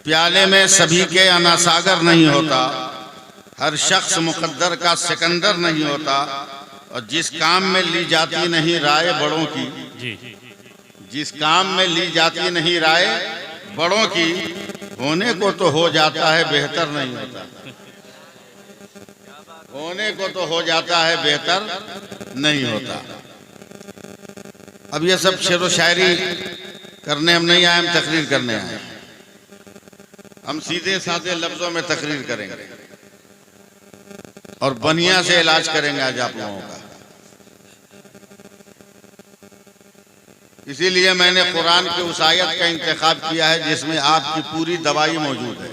प्याले में सभी के अनासागर नहीं होता, हर शख्स मुकद्दर का सिकंदर नहीं होता, और जिस काम में ली जाती नहीं राय बड़ों की, जिस काम में ली जाती नहीं राय बड़ों की, होने को तो हो जाता है बेहतर नहीं होता, होने को तो हो जाता है बेहतर नहीं होता। अब ये सब शेर व शायरी करने हम नहीं आए, हम तकरीर करने आए। हम सीधे साधे लफ्जों में तकरीर करेंगे और बनिया से इलाज करेंगे आज आप लोगों का। इसीलिए मैंने कुरान के उस आयत का इंतखाब किया है जिसमें आपकी पूरी दवाई मौजूद है।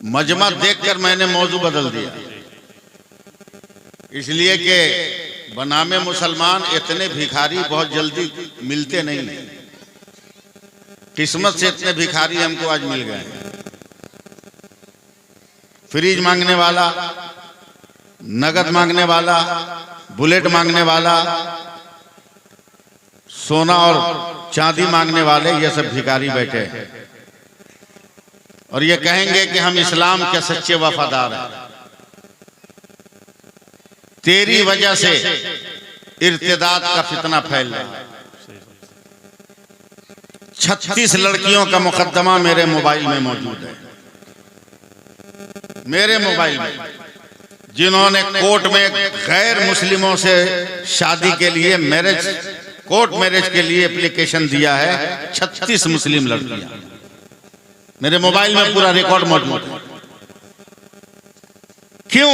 मजमा देखकर मैंने मौजू बदल दिया, इसलिए कि बनामे मुसलमान इतने भिखारी बहुत जल्दी मिलते नहीं हैं। किस्मत से इतने भिखारी हमको आज मिल गए। फ्रिज मांगने वाला, नगद मांगने वाला, बुलेट मांगने वाला, सोना और चांदी मांगने वाले, ये सब भिखारी बैठे हैं और ये कहेंगे कि हम इस्लाम के सच्चे वफादार हैं। तेरी वजह से इर्तिदाद का फितना फैल रहा है। 36 लड़कियों का मुकद्दमा मेरे मोबाइल में मौजूद है, मेरे मोबाइल में, जिन्होंने कोर्ट में गैर मुस्लिमों से शादी के लिए कोर्ट मैरिज के लिए एप्लीकेशन दिया है। 36 मुस्लिम लड़कियां मेरे मोबाइल में पूरा रिकॉर्ड मौजूद है। क्यों?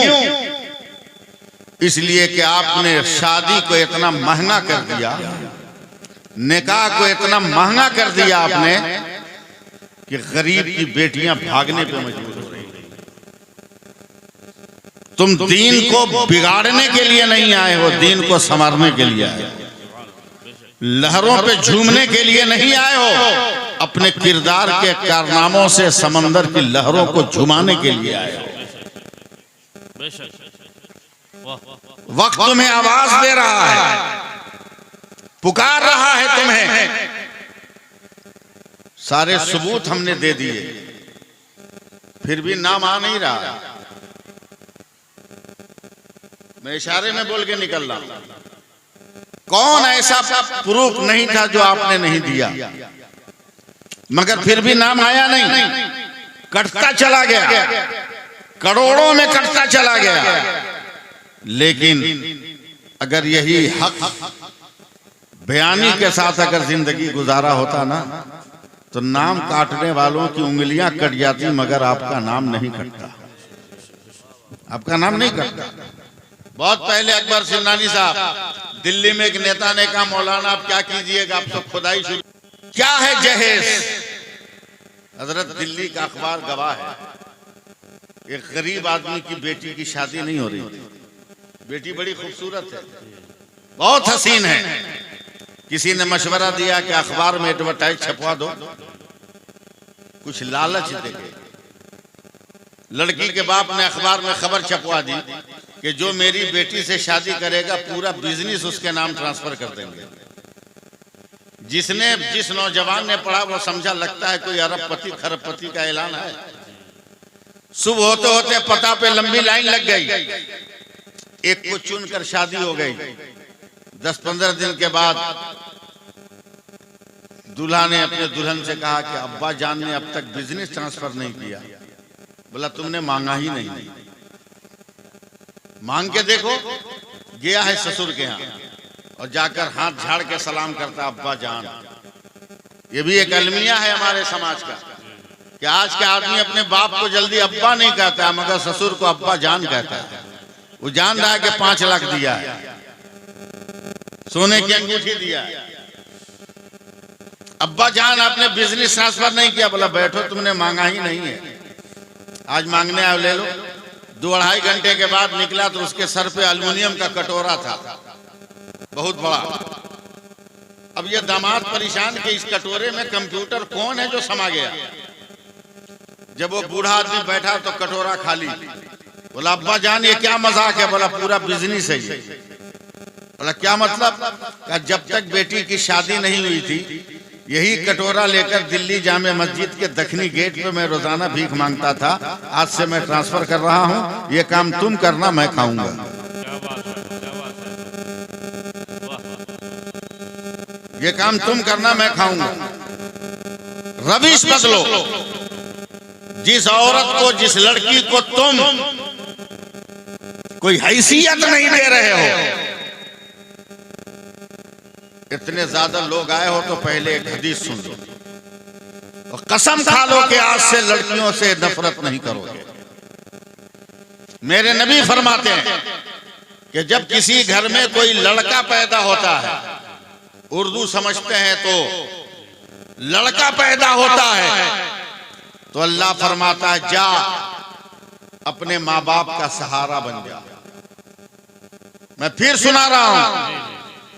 इसलिए कि आपने शादी को इतना महंगा कर दिया, निकाह को इतना महंगा कर दिया आपने कि गरीब की बेटियां भागने पे मजबूर हो रही। तुम दीन को बिगाड़ने के लिए नहीं आए हो, दीन को संवारने के लिए आए हो। लहरों पे झूमने के लिए नहीं आए हो, अपने किरदार के कारनामों से समंदर की लहरों को झुमाने के लिए आए हो। वक्त तुम्हें आवाज दे रहा है, पुकार रहा है तुम्हें। सारे सबूत हमने दे दिए, फिर भी नाम आ नहीं रहा। मैं इशारे में बोल के निकल रहा हूं। कौन ऐसा प्रूफ नहीं था जो आपने नहीं दिया, मगर फिर भी नाम आया नहीं, कटता चला गया, करोड़ों में कटता चला गया। लेकिन अगर यही हक बयानी के साथ अगर जिंदगी गुजारा होता ना, तो नाम काटने वालों की उंगलियां कट जाती, मगर आपका नाम नहीं कटता, आपका नाम नहीं कटता। बहुत पहले अकबर सिंधानी साहब, दिल्ली में एक नेता ने कहा, मौलाना आप क्या कीजिएगा, आप तो खुदाई शुरू। क्या है जहेज? हजरत दिल्ली का अखबार गवाह है, एक गरीब आदमी की बेटी की शादी नहीं हो रही थी। बेटी बड़ी खूबसूरत है, बहुत हसीन है। किसी ने मशवरा दिया कि अखबार में एडवर्टाइज छपवा दो, कुछ लालच देके। लड़की के बाप ने अखबार में खबर छपवा दी कि जो मेरी बेटी से शादी करेगा पूरा बिजनेस उसके नाम ट्रांसफर कर देंगे। जिस नौजवान ने पढ़ा वो समझा लगता है कोई अरबपति खरबपति का ऐलान है। सुबह होते होते पता पे लंबी लाइन लग गई, एक को चुनकर शादी हो गई। 10-15 दिन के बाद दूल्हा ने अपने दुल्हन से कहा कि अब्बा जान ने अब तक बिजनेस ट्रांसफर नहीं किया। बोला तुमने मांगा ही नहीं। मांग के देखो। गया है ससुर के यहाँ और जाकर हाथ झाड़ के सलाम करता, अब्बा जान। ये भी एक अलमिया है हमारे समाज का कि आज के आदमी अपने बाप को जल्दी अब्बा नहीं कहता, मगर ससुर को अब्बा जान कहता है। वो जान रहा है कि 5 लाख दिया है, सोने की अंगूठी दिया है। अब्बा जान आपने बिजनेस ट्रांसफर नहीं किया। बोला बैठो, तुमने मांगा ही नहीं है, आज मांगने आओ ले लो। 2-2.5 घंटे के बाद निकला तो उसके सर पे एल्युमिनियम का कटोरा था, बहुत बड़ा। अब ये दामाद परेशान कि इस कटोरे में कंप्यूटर कौन है जो समा गया। जब वो बूढ़ा आदमी बैठा तो कटोरा खाली। बोला अब्बा जान ये क्या मजाक है? बोला पूरा बिजनेस है ये। बोला क्या मतलब? जब तक बेटी की शादी नहीं हुई थी यही कटोरा लेकर दिल्ली जामे मस्जिद के दक्षिणी गेट पे मैं रोजाना भीख मांगता था। आज से मैं ट्रांसफर कर रहा हूँ, ये काम तुम करना, मैं खाऊंगा। ये काम तुम करना, मैं खाऊंगा। रविश बदलो। जिस औरत को, जिस लड़की को तुम कोई हैसियत नहीं दे रहे हो, इतने ज्यादा लोग आए हो तो पहले एक हदीस सुन लो और कसम खा लो कि आज से लड़कियों से नफरत नहीं करोगे। मेरे नबी फरमाते हैं कि जब किसी घर में कोई लड़का पैदा होता है, उर्दू समझते हैं तो लड़का पैदा होता है, तो अल्लाह फरमाता है जा अपने माँ बाप का सहारा बन जा। मैं फिर सुना रहा हूं,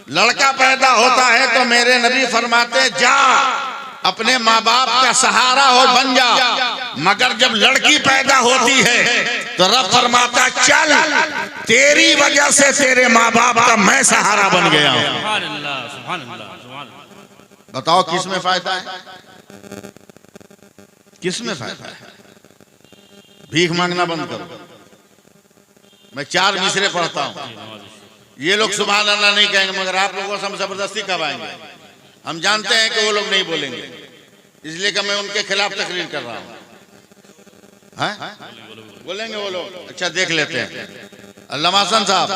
लड़का पैदा होता है तो मेरे नबी फरमाते जा अपने माँ बाप का सहारा हो, बन जा। मगर जब लड़की पैदा होती है तो रब फरमाता चल तेरी वजह से तेरे माँ बाप का मैं सहारा बन गया हूं। बताओ किस में फायदा है, किस में फायदा है? भीख मांगना बंद करो। मैं 4 मिसरे पढ़ता हूं, ये लोग सुभान अल्लाह नहीं कहेंगे, मगर आप लोगों से हम जबरदस्ती करवाएंगे। हम जानते हैं कि वो लोग नहीं बोलेंगे, इसलिए कि मैं उनके खिलाफ तकरीर कर रहा हूँ। बोलेंगे वो लोग? अच्छा देख लेते हैं। अल्लामा हसन साहब,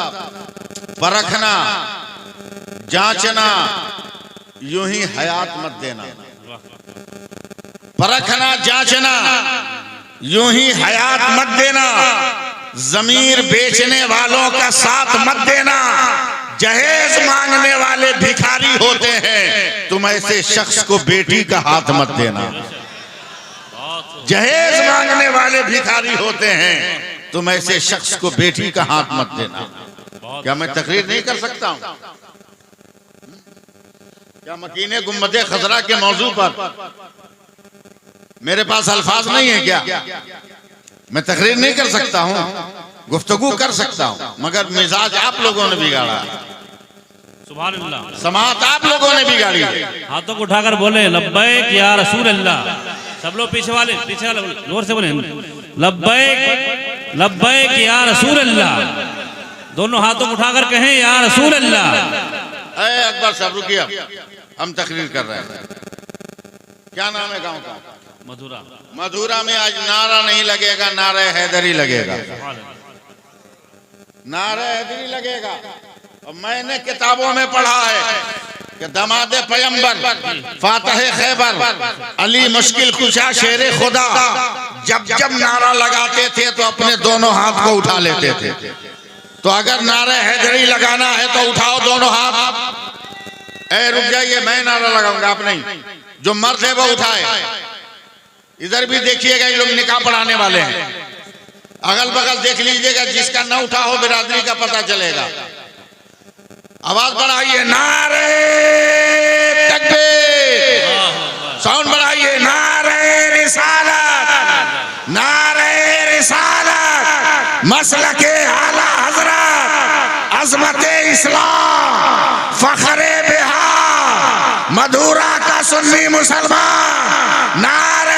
परखना जांचना यूं ही हयात मत देना। परखना जांचना यूं ही हयात मत देना। जमीर बेचने वालों का साथ मत देना। जहेज मांगने वाले भिखारी होते हैं, तुम ऐसे शख्स को बेटी का हाथ मत देना। जहेज मांगने वाले भिखारी होते हैं, तुम ऐसे शख्स को बेटी का हाथ मत देना। क्या मैं तकरीर नहीं कर सकता हूं? क्या मकीने गुम्बदे खजरा के मौजू पर मेरे पास अल्फाज नहीं है क्या? मैं तकरीर नहीं कर सकता हूँ, गुफ्तगू कर सकता हूँ, मगर मिजाज आप लोगों ने बिगाड़ा है। सुभान अल्लाह। समात आप लोगों ने बिगाड़ी है। हाथों को उठाकर बोले लब्बैक या रसूल अल्लाह। सब लोग पीछे वाले जोर से बोले लब्बैक लब्बैक या रसूल अल्लाह। दोनों हाथों को उठाकर कहें या रसूल अल्लाह। अकबर साहब रुकिए, हम तकरीर कर रहे हैं। क्या नाम है गांव का? मधुरा। मधुरा में आज नारा नहीं लगेगा, नारा हैदरी लगेगा। नारा हैदरी लगेगा। और मैंने किताबों में पढ़ा है कि दमादे पैगंबर फातह खैबर अली मुश्किल कुशा शेरे खुदा जब जब नारा लगाते थे तो अपने दोनों हाथ को उठा लेते थे। तो अगर नारा हैदरी लगाना है तो उठाओ दोनों हाथ। रुक जाइए, मैं नारा लगाऊंगा, आप नहीं। जो मर्द है वो उठाए। इधर भी देखिएगा, ये लोग निकाह पढ़ाने वाले हैं। अगल बगल देख लीजिएगा, जिसका न उठा हो बिरादरी का पता चलेगा। आवाज बढ़ाइए, नारे तकबीर। साउंड बढ़ाइए, नारे रिसालत, नारे रिसालत, मसलके आला हजरत, अज़मते इस्लाम, फखरे बिहार, मधुरा का सुन्नी मुसलमान। नारे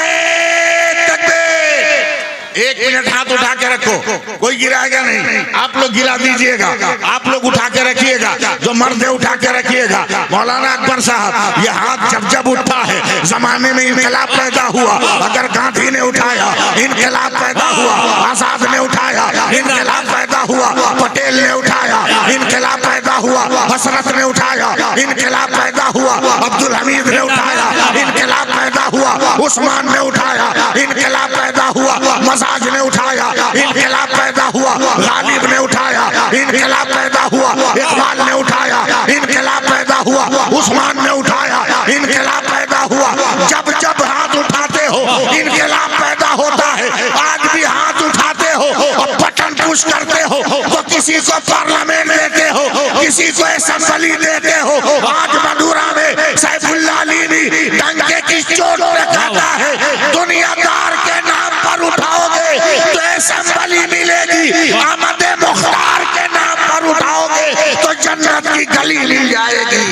एक मिनट हाथ उठा के रखो, कोई गिराएगा नहीं। आप लोग गिरा दीजिएगा, आप लोग उठा के रखिएगा, जो मर्द है उठा के रखिएगा। मौलाना अकबर साहब, ये हाथ जब जब उठता है जमाने में इनकलाब पैदा हुआ। अगर गांधी ने उठाया इनकलाब पैदा हुआ, आजाद ने उठाया इनकलाब पैदा हुआ, पटेल ने उठाया इनकलाब पैदा हुआ, हसरत ने उठाया इनकलाब पैदा हुआ, अब्दुल हमीद ने उठाया इनकलाब पैदा हुआ, उस्मान ने उठाया इनकलाब पैदा हुआ, मजाज ने उठाया इनकलाब पैदा हुआ, गालिब ने उठाया इनकलाब पैदा हुआ, इकबाल ने उठाया इनकलाब पैदा हुआ, उस्मान ने उठाया इनकलाब पैदा हुआ। जब जब हाथ उठाते हो इनकलाब पैदा होता है। आज भी हाथ उठाते हो और बटन पुश करते हो, तो किसी को पार्लियामेंट देते हो, किसी को असेंबली देते हो। आज मधुरा में सैफुल्लाह अली भी डंके की चोट पे कहता है, दुनियादार के नाम पर उठाओगे तो असेंबली मिलेगी, अहमद मुख्तार के नाम पर उठाओगे तो जन्नत की गली मिल जाएगी।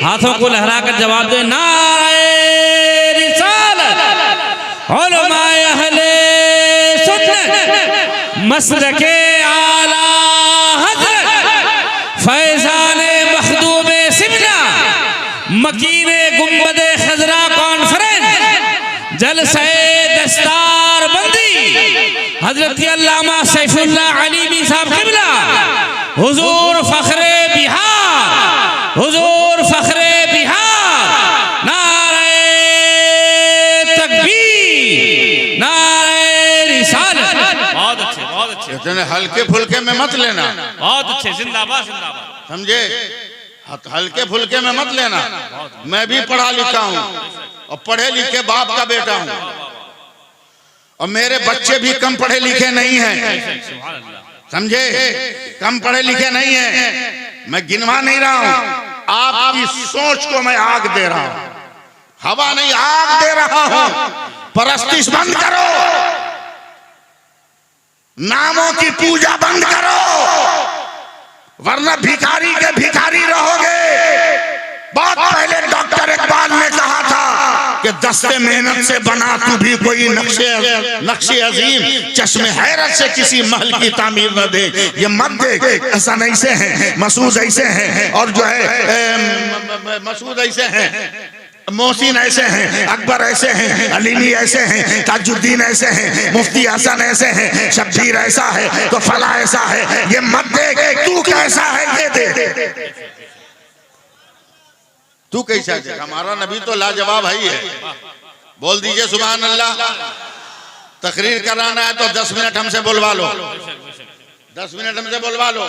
हाथों को लहराकर जवाब दे, नारे रिसालत उलमाए अहले सुन्नत मसलके आला हज़रत फैज़ाने मखदूमे सिमला मकीने गुंबदे खजरा कॉन्फ्रेंस जलसे दस्तार बंदी हजरत अल्लामा सैफुल्लाह अलीमी साहब किबला हुजूर फखरे बिहार, हुजूर फखरे बिहार, नारे तकबीर, नारे रिसालत। बहुत अच्छे, बहुत अच्छे। इतने हल्के फुल्के में मत लेना, बहुत अच्छे, जिंदाबाद जिंदाबाद। समझे? हल्के फुल्के में मत लेना। मैं भी पढ़ा लिखा हूँ और पढ़े लिखे बाप का बेटा हूँ, और मेरे बच्चे भी कम पढ़े लिखे नहीं हैं, समझे? कम पढ़े लिखे नहीं हैं। मैं गिनवा नहीं रहा हूं, आपकी सोच को मैं आग दे रहा हूं, हवा नहीं आग दे रहा हूं। परस्तिश बंद करो, नामों की पूजा बंद करो, वरना भिखारी के भिखारी रहोगे। बहुत पहले डॉक्टर इकबाल ने कहा था कि दस्ते मेहनत से बना तू भी कोई नक्शे अजीम, चश्मे हैरत से किसी महल की तामीर न दे। ये मत दे, ऐसा नहीं से है, मसूद ऐसे हैं, और जो है मसूद ऐसे हैं, मोहसिन ऐसे हैं, अकबर ऐसे हैं, अलीमी ऐसे हैं, ताजुद्दीन ऐसे हैं, मुफ्ती हसन ऐसे हैं, शब्बीर ऐसा है, तो फला ऐसा है। ये मत दे, तू कैसा है ये दे। तू कैसा है? हमारा नबी तो लाजवाब है ही है। बोल दीजिए सुभान अल्लाह। तकरीर कराना है तो 10 मिनट हमसे बुलवा लो, 10 मिनट हमसे बुलवा लो।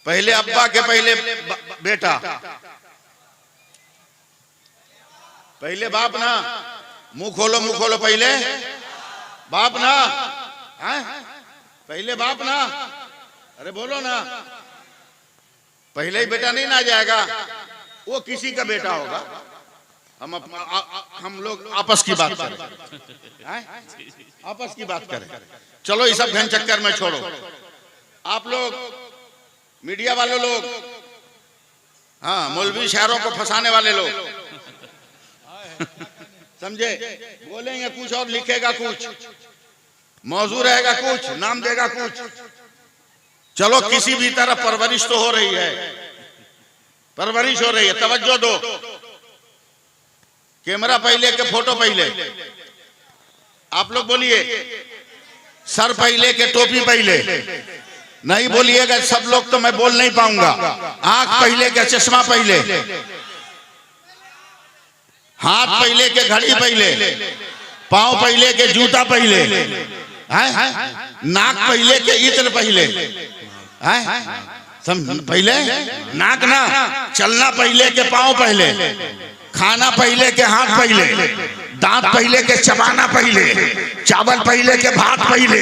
पहले अब्बा के पहले बेटा, पहले बाप ना। मुंह खोलो पहले बाप ना, पहले बाप ना। अरे बोलो ना, पहले ही बेटा नहीं ना जाएगा, वो किसी का बेटा होगा। हम लोग आपस की बात करें, आपस की बात करें। चलो ये सब घन चक्कर में छोड़ो। आप लोग मीडिया वाले लोग, हाँ, मौलवी शहरों को फंसाने वाले लोग, समझे? बोलेंगे कुछ और लिखेगा कुछ, मौजू रहेगा कुछ, नाम देगा कुछ। चलो किसी भी तरह परवरिश तो हो रही है, परवरिश हो रही है। तवज्जो दो। कैमरा पहले के फोटो पहले। आप लोग बोलिए सर पहले के टोपी पहले। नहीं बोलिएगा सब लोग तो मैं बोल नहीं पाऊंगा। आंख पहले के चश्मा पहले, हाथ पहले के घड़ी पहले, पांव पहले के जूता पहले, नाक पहले के इत्र पहले, पहले नाक ना, चलना पहले के पांव पहले, खाना पहले के हाथ पहले, दांत पहले के चबाना पहले, चावल पहले के भात पहले।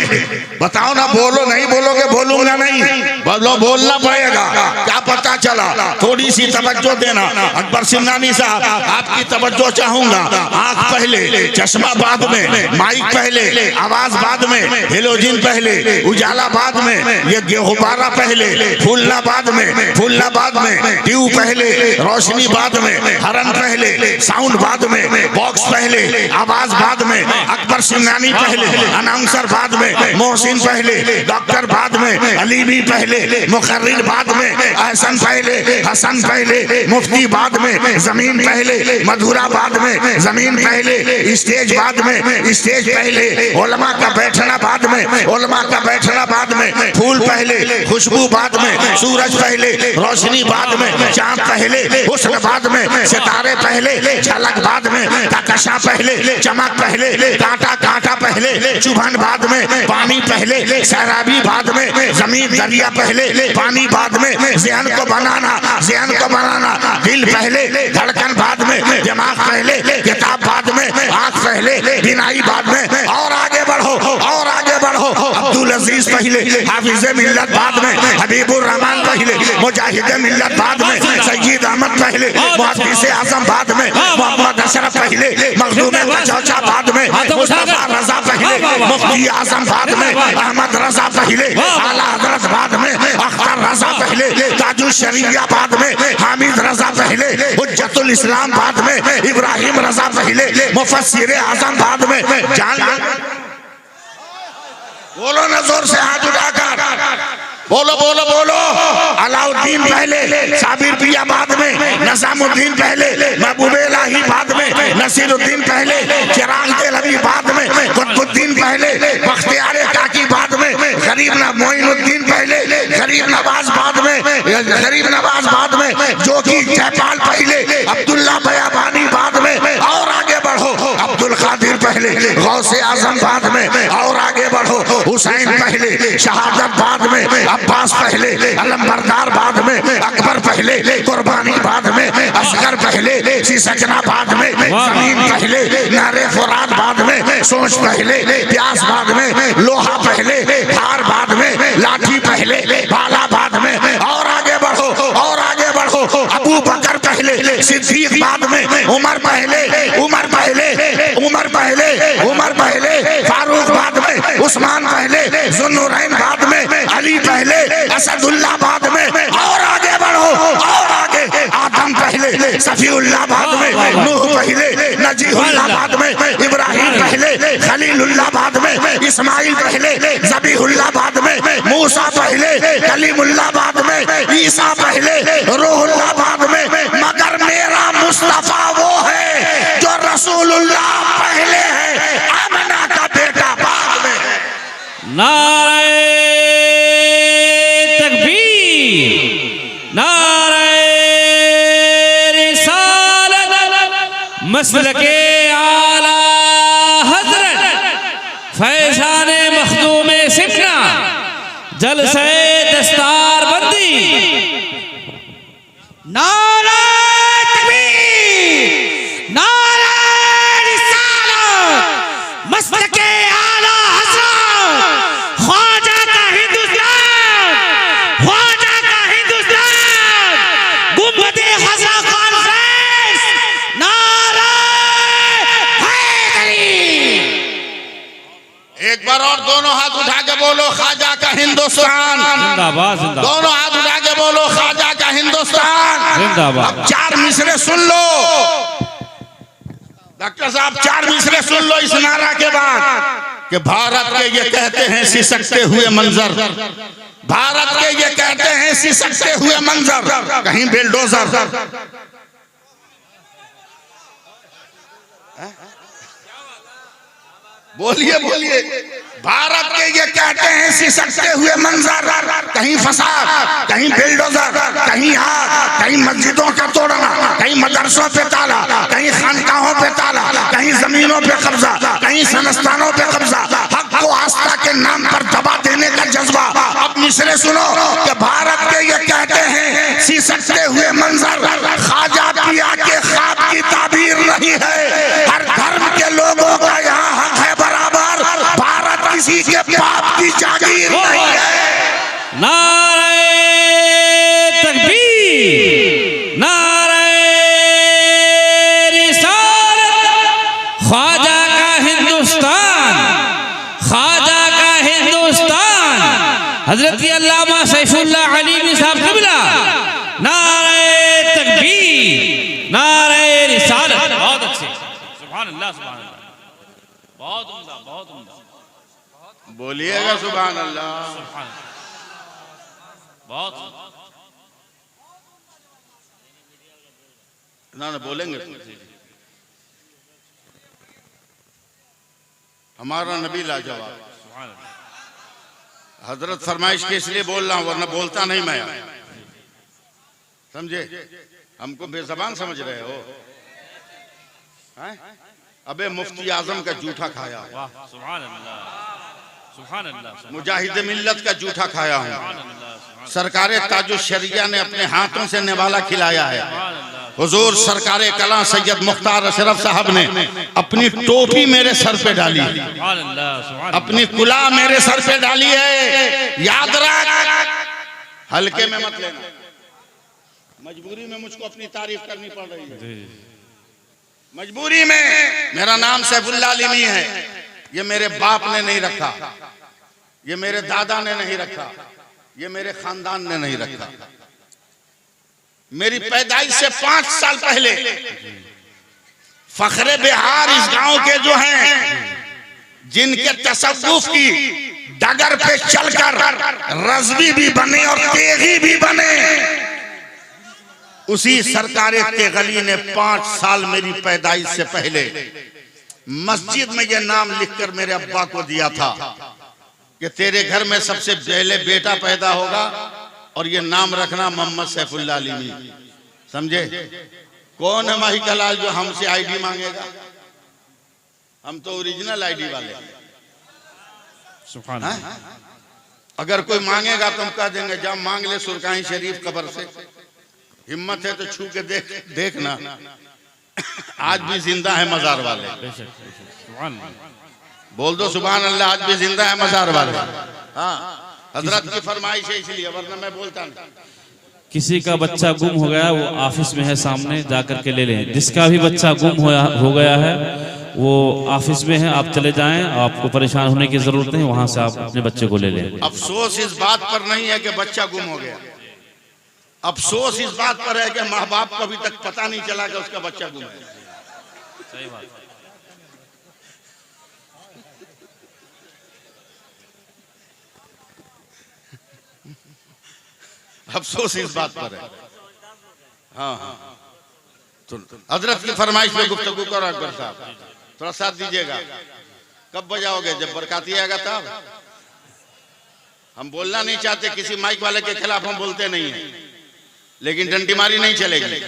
बताओ ना, बोलो नहीं बोलोगे बोलूंगा नहीं, बोलो बोलना पड़ेगा। क्या पता चला? थोड़ी सी तवज्जो देना। अकबर सिमनानी साहब आपकी तवज्जो चाहूंगा। आंख पहले, चश्मा बाद में, माइक पहले, आवाज बाद में, हेलोजिन पहले, उजाला बाद में, ये गुब्बारा पहले, फूलना बाद में, फूलना बाद में, ट्यूब पहले, रोशनी बाद में, हरन पहले, साउंड बाद में, बॉक्स पहले, आवाज बाद में, अकबर सिमनानी पहले, अनाउंसर बाद में, मोहसिन पहले, डॉक्टर बाद में, अलीमी पहले, मुकर्रिर बाद में, अहसन पहले, हसन पहले, मुफ्ती बाद में, जमीन पहले, मधुरा बाद में, जमीन पहले, स्टेज बाद में, स्टेज पहले, उलमा का बैठना बाद में, उलमा का बैठना बाद में, फूल पहले, खुशबू बाद में, सूरज पहले, रोशनी बाद में, चांद पहले, हुस्न बाद में, सितारे पहले, झलक बाद में, तकशा पहले, चमक पहले, कांटा कांटा पहले, चुभन बाद में, पानी पहले, सैराबी बाद में, जमीन दरिया पहले, पानी बाद में, ज़हन को बनाना, ज़हन को बनाना, दिल पहले, धड़कन बाद में, दिमाग पहले, किताब बाद में, आँख पहले, बिनाई बाद में। और आगे बढ़ो, और आगे बढ़ो। अब्दुल अजीज पहले, हाफिज मिल्लत बाद में, हबीबुर रहमान पहले, मुजाहिद मिल्लत बाद में, सय्यद अहमद पहले, मुहद्दिस आज़म बाद में, मोहम्मद अशरफ पहले, मखदूम चौचा बाद में, मुस्तफा रजा पहले, मुफ्ती आज़म बाद में, अहमद रजा पहले, आला हजरत बाद में, अख्तर रजा पहले, ताजुद्दीन ताजुल शरिया बाद में, हामिद रजा पहले, हुज्जतुल इस्लाम बाद में, इब्राहिम रजा पहले, मुफस्सिर आजम बाद में। जान बोलो ना जोर से हाथ उठाकर, बोलो बोलो बोलो। अलाउद्दीन पहले, साबिर पिया बाद में, नजामुद्दीन पहले, महबूब इलाही बाद में, नसीरुद्दीन पहले, चिराग देहलवी बाद में, कुतुबुद्दीन पहले, बख्तियार काकी बाद में, गरीब मोइनुद्दीन पहले, गरीब नवाज बाद में, गरीब नवाज बाद में, जोगी जयपाल पहले, अब्दुल्ला बयाबानी बाद में। और आगे बढ़ो, अब्दुल कादिर पहले, गौसे आजम बाद में। और आगे बढ़ो, हुसैन पहले, शहादत बाद में, अब्बास पहले, अलमबरदार बाद में, अकबर पहले, कुर्बानी बाद में, असगर पहले, सीसकना बाद में, जमीन पहले, नारे फुरात बाद में, सोच पहले, प्यास बाद में, लोहा पहले, हार बाद में, लाठी पहले, भाला बाद में। और आगे बढ़ो, और आगे बढ़ो, अबू बकर पहले, सिद्दीक बाद में, उमर पहले, उमर पहले, उमर पहले, उमर पहले, फारूक बाद में, उस्मान पहले, जुन्नुरैन बाद में, अली पहले, असदुल्ला बाद में। और आगे बढ़ो, और आगे, आदम पहले, सफीउल्लाह बाद में, नूह पहले, नजीहुल्लाह बाद में, इब्राहिम पहले, खलीलुल्लाह बाद में, इस्माइल पहले, ज़बीहुल्लाह बाद में, मूसा पहले, कलीमुल्लाह बाद में, ईसा पहले, रूहुल्लाह बाद में। मगर मेरा मुस्तफा वो है जो रसूलुल्लाह पहले है, आमना का बेटा बाद में है। नारे तकबीर, नारे रिसालत, मसलके आला हजरत, फैज़ाने मखदूमे सिमना, जलसे दस्तार बंदी। नारे तकबीर, नारे रिसालत, मसलके आला हजरत, ख्वाजा का हिंदुस्तान, ख्वाजा का हिंदुस्तान, गुंबदे खज़ा कॉन्फ्रेंस, नारे हैदरी। एक बार और दोनों हाथ उठा के बोलो, ख्वाजा का हिंदुस्तान जिंदाबाद, जिंदाबाद, दोनों हाथ उठा के बोलो, ख्वाजा का हिंदुस्तान जिंदाबाद। अब 4 मिसरे सुन लो डॉक्टर साहब, 4 मिसरे सुन लो इस नारा के बाद कि भारत के ये कहते हैं सिसकते हुए मंजर, भारत के ये कहते हैं सिसकते हुए मंजर, कहीं बेलडोजर। बोलिए बोलिए, भारत के ये कहते हैं सिसकते हुए मंजर, कहीं फसाद, कहीं बिल्डोजर, कहीं आग, कहीं मस्जिदों का तोड़ना, कहीं मदरसों पे ताला, कहीं खानकाहों पे ताला, कहीं जमीनों पे कब्जा, कहीं संस्थानों पे कब्जा, हक को आस्था के नाम पर दबा देने का जज्बा। अब मिसरे सुनो कि भारत के ये कहते हैं सिसकते हुए मंजर, ख्वाजा पिया के ख्वाब की ताबीर नहीं है, हर धर्म के लोगों का यहाँ हक है बराबर, भारत किसी के बाप की जागीर नहीं है। नारे तकबीर, नारे रिसालत, ख्वाजा का हिंदुस्तान, ख्वाजा का हिंदुस्तान, हजरत अल्लामा सैफुल्लाह अली साहब क़िबला। नारे तकबीर, नारे रिसालत। बहुत अच्छे, सुभान अल्लाह, सुभान अल्लाह, बहुत उम्दा, बहुत उम्दा। बोलिएगा सुभान अल्लाह। बहुत ना बोलेंगे। हमारा नबी लाजवाब, हजरत फरमाइश के इसलिए बोल रहा हूं, वरना बोलता नहीं मैं, समझे? हमको बेजबान समझ रहे हो? अबे मुफ्ती आजम का जूठा खाया, सुभान अल्लाह, सुभान अल्लाह, मुजाहिद मिल्लत का जूठा खाया हूँ, सरकारे ताजुल शरिया ने अपने हाथों से निवाला खिलाया है, हुजूर सरकारे कला सैयद मुख्तार अशरफ साहब ने अपनी टोपी मेरे सर पे डाली, अपनी कुला मेरे सर पे डाली है। याद रख, हल्के में मत लेना, मजबूरी में मुझको अपनी तारीफ करनी पड़ रही है, मजबूरी में। मेरा नाम सैफुल्लाह अली है, ये मेरे बाप ने नहीं रखा, ये मेरे दादा ने नहीं रखा, ये मेरे खानदान ने नहीं रखा, मेरी पैदाइश से 5 साल पहले फखरे बिहार इस गांव के जो हैं, जिनके तसव्वुफ की डगर पे चलकर रज़वी भी बने और तेगी भी बने, उसी सरकारे तेगली ने 5 साल मेरी पैदाइश से पहले मस्जिद में यह नाम लिखकर मेरे अब्बा को दिया था कि तेरे घर में सबसे पहले बेटा पैदा होगा और ये नाम रखना मोहम्मद सैफुल्लाह अलीमी। समझे? कौन है माही कलाल जो हमसे आईडी मांगेगा? हम तो ओरिजिनल आईडी वाले हैं। सुभान हाँ? अगर कोई मांगेगा तो हम कह देंगे जा मांग ले सुरकाई शरीफ कब्र से। हिम्मत है तो छू के देखना, आज भी जिंदा है मजार वाले। सुभान बोल दो सुभान अल्लाह, आज भी जिंदा है मजार वाले। हाँ, हजरत की फरमाइश है इसलिए, वरना मैं बोलता नहीं। किसी का बच्चा गुम हो गया, वो ऑफिस में है, सामने जाकर के ले लें। जिसका भी बच्चा गुम हो गया है वो ऑफिस में है, आप चले जाएं, आपको परेशान होने की जरूरत नहीं, वहां से आप अपने बच्चे को ले लें। अफसोस इस बात पर नहीं है कि बच्चा गुम हो गया, अफसोस इस बात पर है कि माँ बाप को अभी तक पता नहीं चला कि उसका बच्चा गुम है। सही बात। अफसोस इस बात पर है। हाँ हाँ, तो हजरत की फरमाइश पे गुफ्तगू करो अकबर साहब, थोड़ा साथ दीजिएगा। कब बजाओगे? जब बरकाती आएगा तब। हम बोलना नहीं चाहते, किसी माइक वाले के खिलाफ हम बोलते नहीं है, लेकिन डंडी मारी नहीं चलेगी,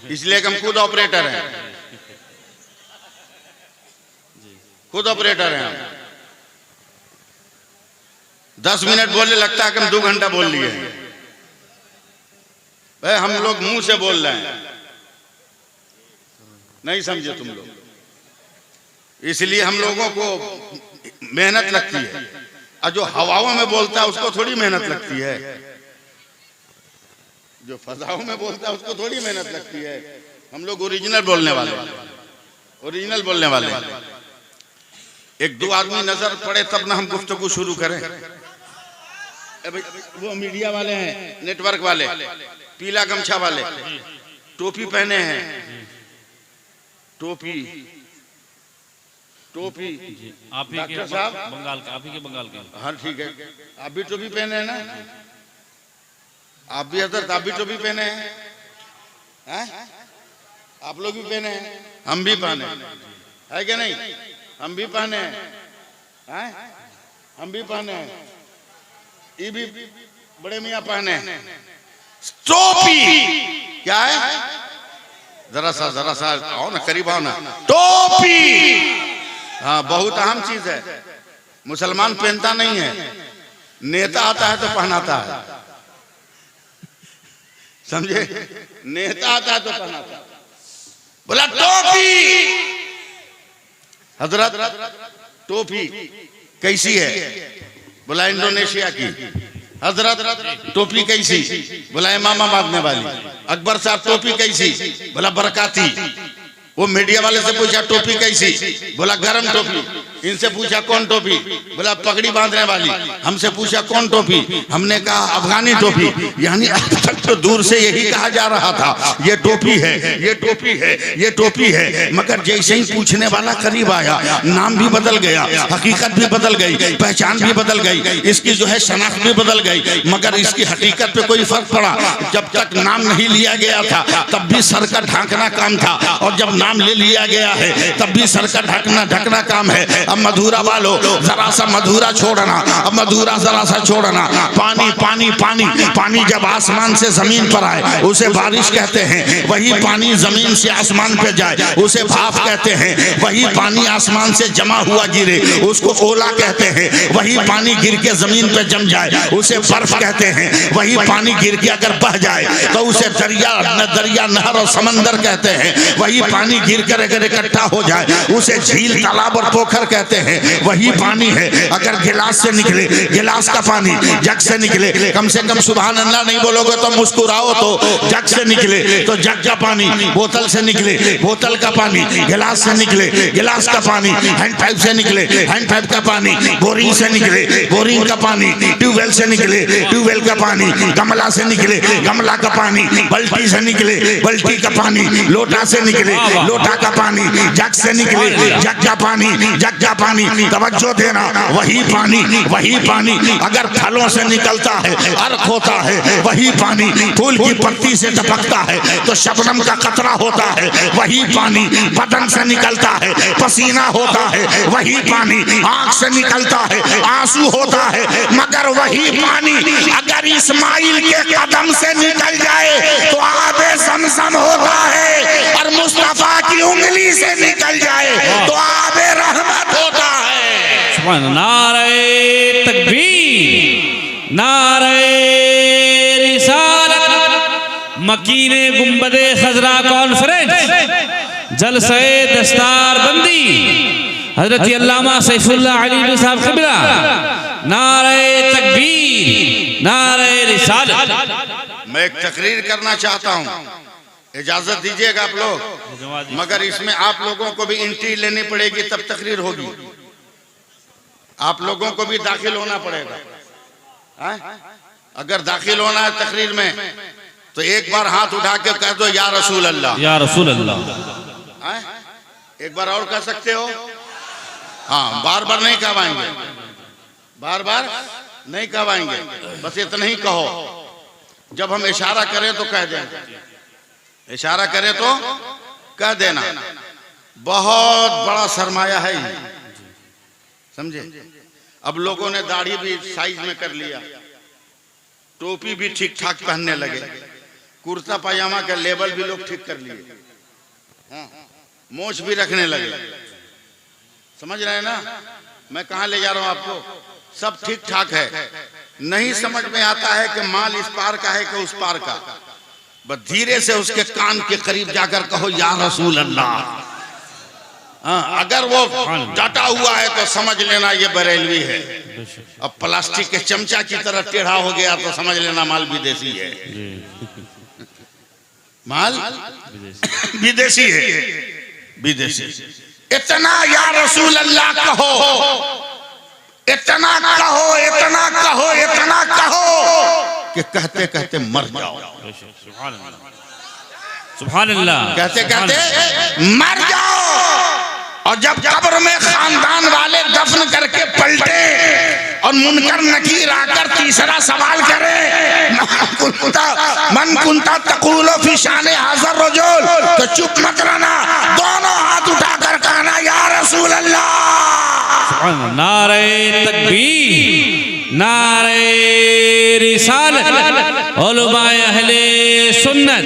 इसलिए हम खुद ऑपरेटर हैं, खुद ऑपरेटर हैं। 10 मिनट बोलने लगता है कि हम 2 घंटा बोल लिए। हम लोग मुंह से बोल रहे हैं, नहीं समझे तुम लोग, इसलिए हम लोगों को मेहनत लगती है। और जो हवाओं में बोलता है उसको थोड़ी मेहनत लगती है, जो फजाओं में बोलता है उसको थोड़ी मेहनत लगती है। हम लोग ओरिजिनल बोलने वाले, ओरिजिनल बोलने वाले। 1-2 आदमी नजर पड़े तब ना हम गुफ्तगू शुरू करें। वो मीडिया वाले हैं, नेटवर्क वाले, पीला गमछा वाले, टोपी पहने हैं, टोपी टोपी आप ही के डॉक्टर साहब, बंगाल के, आप ही के बंगाल के। हाँ ठीक है, आप भी टोपी पहने हैं ना? आप भी हजरत, आप भी टोपी पहने हैं? आप लोग भी पहने हैं, हम भी पहने है क्या नहीं? हम भी पहने हैं, हम भी पहने हैं, ये भी बड़े मियाँ पहने हैं। टोपी क्या है? जरा सा आओ ना, करीब आओ ना। टोपी हाँ, बहुत अहम चीज है। मुसलमान पहनता नहीं है, नेता आता है तो पहनाता है। समझे? नेता आता है तो पहनाता है। बोला टोपी। हजरत टोपी कैसी है? बोला इंडोनेशिया की। हजरत टोपी कैसी? बोला इमामा बांधने वाली। अकबर साहब टोपी कैसी? बोला बरकाती। वो मीडिया वाले से पूछा टोपी कैसी? बोला गरम टोपी। इनसे पूछा कौन टोपी? बोला पगड़ी बांधने वाली। हमसे पूछा कौन टोपी? हमने कहा अफगानी टोपी। यानी अब तक तो दूर से यही कहा जा रहा था ये टोपी है, ये टोपी है, ये टोपी है, मगर जैसे ही पूछने वाला करीब आया, नाम भी बदल गया, हकीकत भी बदल गई, पहचान भी बदल गई, इसकी जो है शनाख्त भी बदल गई, मगर इसकी हकीकत पे कोई फर्क पड़ा। जब तक नाम नहीं लिया गया था तब भी सर का ढांकना काम था, और जब नाम ले लिया गया है तब भी सर का ढकना काम है। अब मधुरा वालों जरा सा मधुरा छोड़ना, अब मधुरा जरा सा छोड़ना। पानी पानी पानी पानी जब आसमान से जमीन पर आए उसे बारिश कहते हैं, वही पानी जमीन से आसमान पे जाए उसे भाप कहते हैं, वही पानी आसमान से जमा हुआ गिरे उसको ओला कहते हैं, वही पानी गिर के जमीन पे जम जाए उसे बर्फ कहते हैं, वही पानी गिर के अगर बह जाए तो उसे दरिया नहर और समंदर कहते हैं, वही पानी गिर कर अगर इकट्ठा हो जाए उसे झील तालाब और पोखर कहते कहते हैं वही पानी है। अगर गिलास से निकले, गिलास का पानी जग से निकले, कम से कम सुभान अल्लाह नहीं बोलोगे तो मुस्कुराओ तो, जग से निकले तो जग का पानी, बोतल से निकले बोतल का पानी, गिलास से निकले गिलास का पानी, हैंड पाइप से निकले हैंड पाइप का पानी, बोरिंग से निकले बोरिंग का पानी, ट्यूबवेल से निकले ट्यूबवेल का पानी, गमला से निकले गमला का पानी, बल्टी से निकले बल्टी का पानी, लोटा से निकले लोटा का पानी, जग से निकले जग का पानी जग का पानी। तवज्जो देना, वही पानी अगर फलों से निकलता है, अर्क होता है, वही पानी फूल की पत्ती से टपकता है तो शबनम का कतरा होता है, वही पानी बदन से निकलता है, पसीना होता है, वही पानी आंख से निकलता है, आंसू होता है, मगर वही पानी अगर इस्माइल के कदम से निकल जाए तो आबे ज़मज़म होता है, और मुस्तफा की उंगली से निकल जाए तो आबे रहमत होता है। सुभान अल्लाह। नारे तकबीर, नारे रिसालत, मकीने गुंबदे खजरा कॉन्फ्रेंस, जलसे दस्तार बंदी, हजरत अल्लामा सैफुल्लाह अली साहब क़िबला, नारे तकबीर, नारे रिसालत। मैं एक तकरीर करना चाहता हूँ, इजाजत दीजिएगा आप लोग, मगर इसमें आप लोगों को भी एंट्री लेनी पड़ेगी तब तकरीर होगी, आप लोगों को भी दाखिल होना पड़ेगा। अगर दाखिल होना है तकरीर में तो एक बार हाथ उठा के कह दो या रसूल अल्लाह, या रसूल अल्लाह। एक बार और कह सकते हो? हाँ, बार बार नहीं कहवाएंगे, बार बार नहीं कहवाएंगे, बस इतना ही कहो। जब हम इशारा करें तो कह दें, इशारा करें तो कह देना। बहुत बड़ा सरमाया है ये, समझे? अब लोगों ने दाढ़ी भी साइज में कर लिया, टोपी भी ठीक ठाक पहनने लगे, कुर्ता पायजामा का लेवल भी लोग ठीक कर लिए, मोछ भी रखने लगे। समझ रहे हैं ना मैं कहाँ ले जा रहा हूँ आपको? सब ठीक ठाक है, नहीं समझ में आता है कि माल इस पार का है कि उस पार का। बस धीरे से उसके कान के करीब जाकर कहो या रसूल अल्लाह। अगर वो डटा हुआ है तो समझ लेना ये बरेलवी है। अब प्लास्टिक के चमचा की तरह टेढ़ा हो गया तो समझ लेना माल विदेशी है, माल विदेशी है, विदेशी। इतना या रसूल अल्लाह कहो, इतना कहो, इतना कहो, इतना कहो कि कहते कहते मर जाओ। सुभान अल्लाह, कहते कहते मर जाओ। और जब कब्र में खानदान वाले दफन करके पलटे और मुनकर नकीर आकर तीसरा सवाल करे, मन कुंता तकूलो फी शाने हाज़र रजुल, तो चुप मत रहना, दोनों हाथ उठाकर कहना या रसूल अल्लाह। नारे तकबीर, नारे रिसालत। उलमाए अहले सुन्नत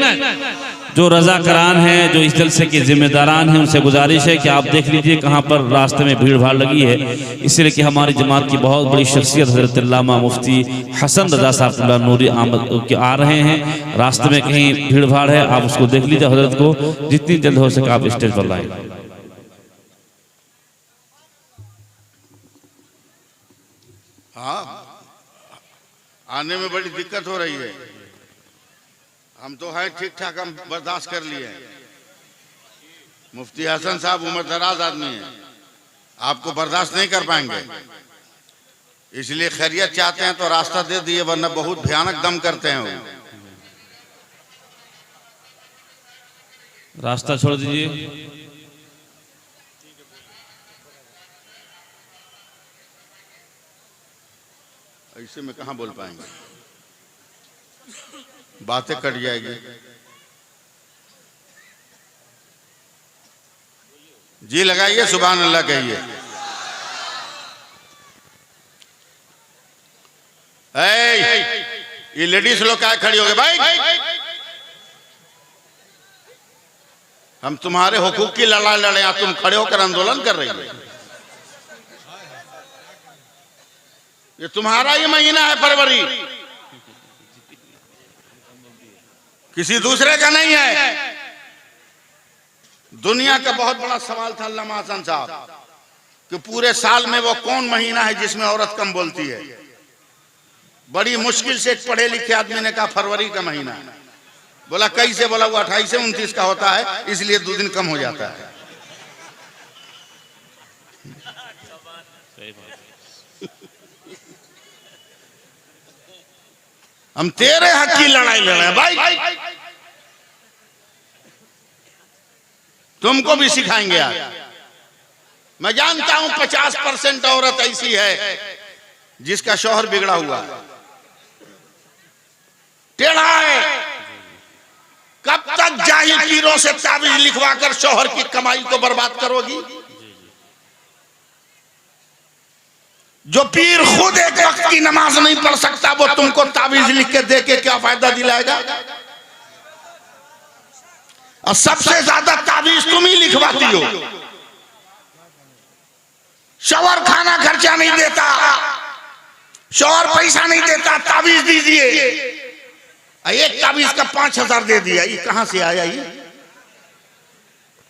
जो रज़ाकरान हैं, जो इस जलसे के जिम्मेदारान हैं, उनसे गुजारिश है कि आप देख लीजिए कहाँ पर रास्ते में भीड़ भाड़ लगी है, इसलिए कि हमारी जमात की बहुत बड़ी शख्सियत हज़रत अल्लामा मुफ्ती हसन रज़ा साहब नूरी आमद के आ रहे हैं। रास्ते में कहीं भीड़ भाड़ है, आप उसको देख लीजिए। हज़रत को जितनी जल्द हो सके आप स्टेज पर लाएं। हाँ, आने में बड़ी दिक्कत हो रही है। हम तो हैं ठीक ठाक, हम बर्दाश्त कर लिए हैं। मुफ्ती हसन साहब उम्र दराज आदमी है, आपको बर्दाश्त नहीं कर पाएंगे, इसलिए खैरियत चाहते हैं तो रास्ता दे दिए, वरना बहुत भयानक दम करते हैं वो। रास्ता छोड़ दीजिए। ऐसे में कहाँ बोल पाएंगे, बातें कट जाएगी। जी लगाइए, सुभान अल्लाह कहिए। ये लेडीज लोग क्या खड़ी हो गए भाई? हम तुम्हारे हुकूक की लड़ाई लड़े, या तुम खड़े होकर आंदोलन कर रही हो? ये तुम्हारा ही महीना है फरवरी, किसी दूसरे का नहीं है। दुनिया का बहुत बड़ा सवाल था अल्लामा हसन साहब, कि पूरे साल में वो कौन महीना है जिसमें औरत कम बोलती है। बड़ी मुश्किल से एक पढ़े लिखे आदमी ने कहा फरवरी का महीना। बोला कैसे? बोला वो 28 से 29 का होता है, इसलिए 2 दिन कम हो जाता है। हम तेरे हक की लड़ाई लड़े भाई, तुमको भी सिखाएंगे आज। मैं जानता हूं 50% औरत ऐसी है जिसका शौहर बिगड़ा हुआ है, टेढ़ा है। कब तक जाहिल पीरों से ताबीज लिखवाकर शौहर की कमाई को बर्बाद करोगी? जो पीर खुद एक वक्त की नमाज नहीं पढ़ सकता, वो तुमको ताबीज लिख के दे के क्या फायदा दिलाएगा? और सबसे ज्यादा ताबीज तुम ही लिखवाती हो। शौहर खाना खर्चा नहीं देता, शौहर पैसा नहीं देता, ताबीज दीजिए। एक ताबीज का 5000 दे दिया, ये कहां से आया? ये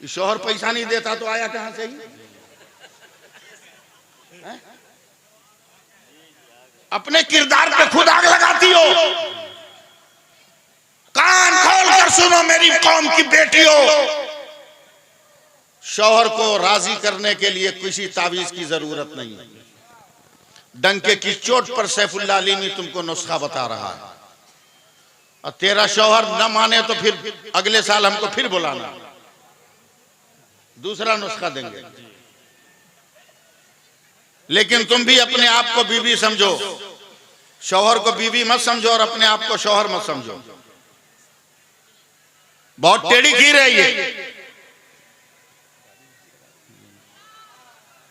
शौहर पैसा नहीं देता तो आया कहां से? अपने किरदार पे खुद आग लगाती हो। कान खोल कर सुनो मेरी कौम की बेटियों, शौहर को राजी करने के लिए किसी ताबीज की जरूरत नहीं है। डंके की चोट पर सैफुल्लाह अलीमी तुमको नुस्खा बता रहा है, और तेरा शौहर न माने तो फिर अगले साल हमको फिर बुलाना, दूसरा नुस्खा देंगे। लेकिन तुम भी अपने आप को बीवी समझो, शौहर को बीवी मत समझो, और अपने आप को शौहर मत समझो। बहुत टेढ़ी खीर है ये।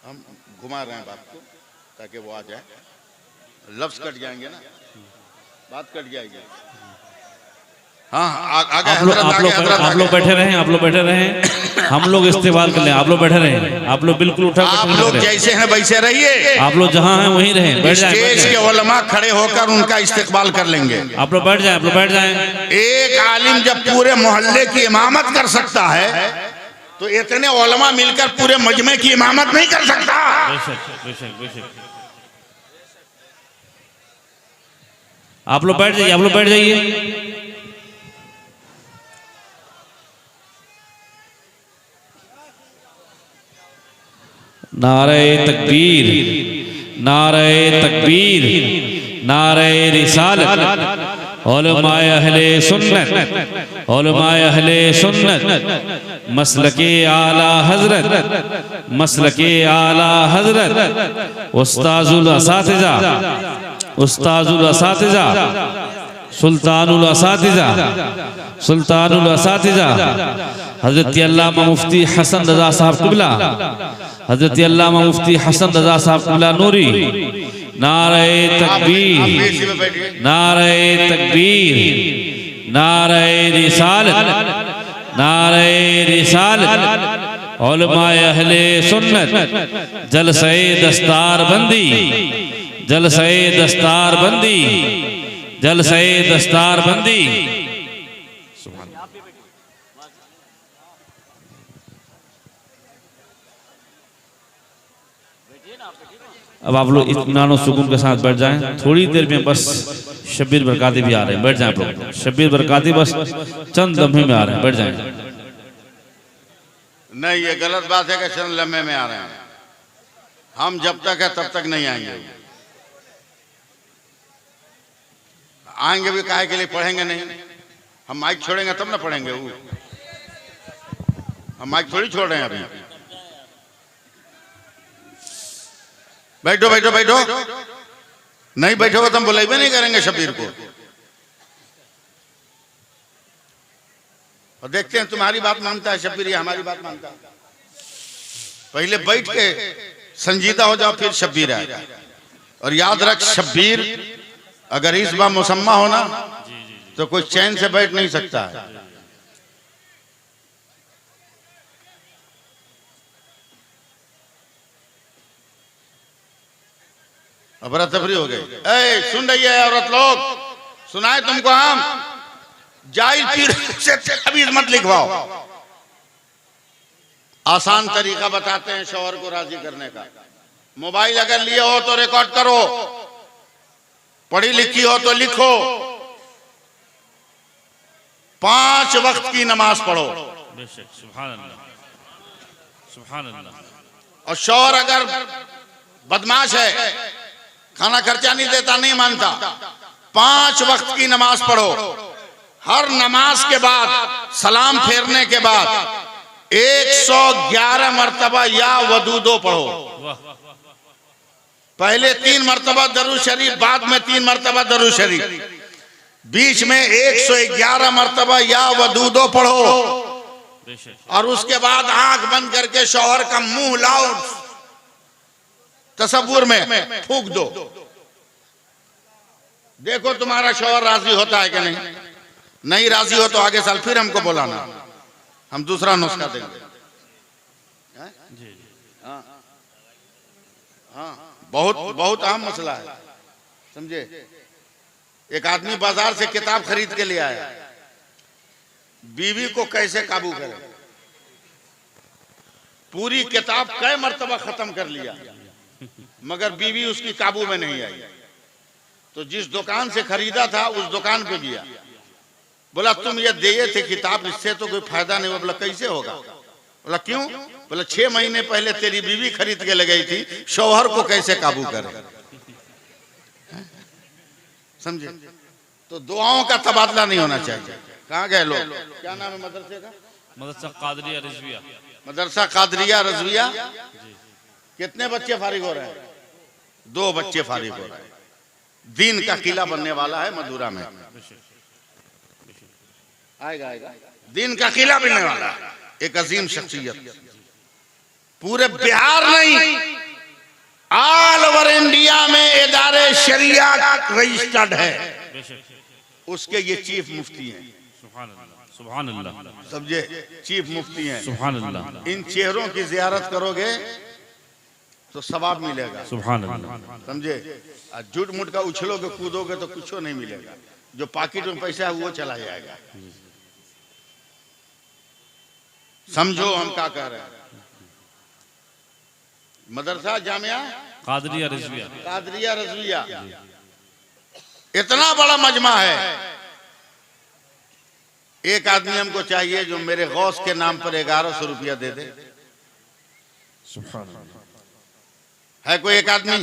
हम घुमा रहे हैं बात को ताकि वो आ जाए, लफ्ज कट जाएंगे ना, बात कट जाएगी। हाँ आगे आप लोग बैठे रहें, आप लोग बैठे रहें, हम लोग इस्तेमाल कर लें। आप लोग बैठे रहें, आप लोग बिल्कुल उठा, आप लोग जैसे हैं वैसे रहिए। आप लोग जहाँ हैं वहीं रहें, बैठ जाएं। स्टेज के उलमा खड़े होकर उनका इस्तेकबाल कर लेंगे। आप लोग बैठ जाएं, आप लोग बैठ जाएं। एक आलिम जब पूरे मोहल्ले की इमामत कर सकता है तो इतने उलमा मिलकर पूरे मजमे की इमामत नहीं कर सकता। आप लोग बैठ जाइए, आप लोग बैठ जाइए। नारे तकबीर, नारे तकबीर, नारे रिसालत, उलमाए अहले सुन्नत, उलमाए अहले सुन्नत, मसलके आला हजरत, मसलके आला हजरत, उस्ताजुल असातिज़ा, उस्ताजुल असातिज़ा, सुल्तानुल असातिज़ा, सुल्तानुल असातिज़ा, हजरत अल्लामा मुफ्ती हसन रजा साहब क़िबला, हजरत अल्लामा मुफ्ती हसन रजा साहब क़िबला नूरी। नारे तकबीर, नारे तकबीर, नारे रिसालत, नारे रिसालत, उलमाए अहले सुन्नत, जलसे दस्तार बंदी, जलसे दस्तार बंदी, जलसे दस्तार बंदी। अब आप लोग इत्मीनान सुकून के साथ बैठ जाएं। थोड़ी देर में बस शब्बीर बरकाती भी आ रहे हैं, बैठ जाएं आप लोग। शब्बीर बरकाती बस चंद लम्हे में आ रहे हैं, बैठ जाएं। नहीं, ये गलत बात है कि चंद लम्हे में आ रहे हैं। हम जब तक है तब तक नहीं आएंगे। आएंगे भी काहे के लिए? पढ़ेंगे नहीं। हम माइक छोड़ेंगे तब ना पढ़ेंगे। वो हम माइक थोड़ी छोड़ रहे हैं अभी। बैठो बैठो बैठो, नहीं बैठोगे तो हम बुलाइबे नहीं करेंगे शब्बीर को। और देखते हैं तुम्हारी बात मानता है शब्बीर या हमारी बात मानता है। पहले बैठ के संजीदा हो जाओ, फिर शब्बीर आएगा। और याद रख, शब्बीर अगर इस बार मुसम्मा होना तो कोई चैन से बैठ नहीं सकता है। अबरा तफरी हो गई। सुन रही है औरत लोग, सुनाए तुमको हम? जाहिल पीर से ताबीज मत लिखवाओ। आसान तरीका बताते हैं शौहर को राजी करने का। मोबाइल अगर लिए हो तो रिकॉर्ड करो, पढ़ी लिखी हो तो लिखो, 5 वक्त की नमाज पढ़ो। सुभान अल्लाह, सुभान अल्लाह। और शौहर अगर बदमाश है, खाना खर्चा नहीं देता, नहीं मानता, 5 वक्त की नमाज पढ़ो। हर नमाज के बाद सलाम फेरने के बाद 111 मर्तबा या वदूदो पढ़ो। पहले 3 मर्तबा दरूद शरीफ, बाद में 3 मर्तबा दरूद शरीफ, बीच में 111 मर्तबा या वदूदो पढ़ो। और उसके बाद आंख बंद करके शौहर का मुंह लाओ, तसव्वुर में फूंक दो। देखो तुम्हारा शौहर राजी होता है कि नहीं। नहीं राजी हो तो आगे साल फिर हमको बुलाना, हम दूसरा नुस्खा देंगे। हाँ, बहुत बहुत अहम मसला है, समझे। एक आदमी बाजार से किताब खरीद के ले आया, बीवी को कैसे काबू करे। पूरी किताब कई मर्तबा खत्म कर लिया, मगर बीवी उसकी काबू में नहीं आई। तो जिस दुकान से खरीदा था उस दुकान पे गया, बोला तुम ये दिए थे किताब, इससे तो कोई फायदा नहीं हुआ। बोला कैसे होगा? बोला क्यों? बोला 6 महीने पहले तेरी बीवी खरीद के ले गई थी, शौहर को कैसे काबू करे। समझे। तो दुआओं का तबादला नहीं होना चाहिए। कहाँ गए लोग? क्या नाम है मदरसे का? मदरसा कादरिया रिजविया। मदरसा कादरिया रजविया। कितने बच्चे फारिग हो रहे हैं? 2 बच्चे फारिग हो रहे हैं। दीन का किला बनने वाला है मधुरा में। आएगा आएगा, दीन का किला बनने वाला है। एक अजीम शख्सियत, पूरे बिहार नहीं ऑल ओवर इंडिया में इदारे शरिया रजिस्टर्ड है, उसके ये चीफ मुफ्ती हैं। सुभान अल्लाह, समझे, चीफ मुफ्ती हैं। सुभान अल्लाह। इन चेहरों की जियारत करोगे तो सवाब मिलेगा। सुभान अल्लाह, समझे। झूठ मूठ का उछलोगे कूदोगे तो कुछ नहीं मिलेगा। जो पॉकेट में पैसा है वो चला जाएगा। समझो हम क्या कह रहे हैं। मदरसा जामिया कादरिया रिजविया। कादरिया रजविया, इतना बड़ा मजमा है। एक आदमी हमको चाहिए जो मेरे गौस के नाम पर 1100 रुपया दे दे। है कोई एक आदमी?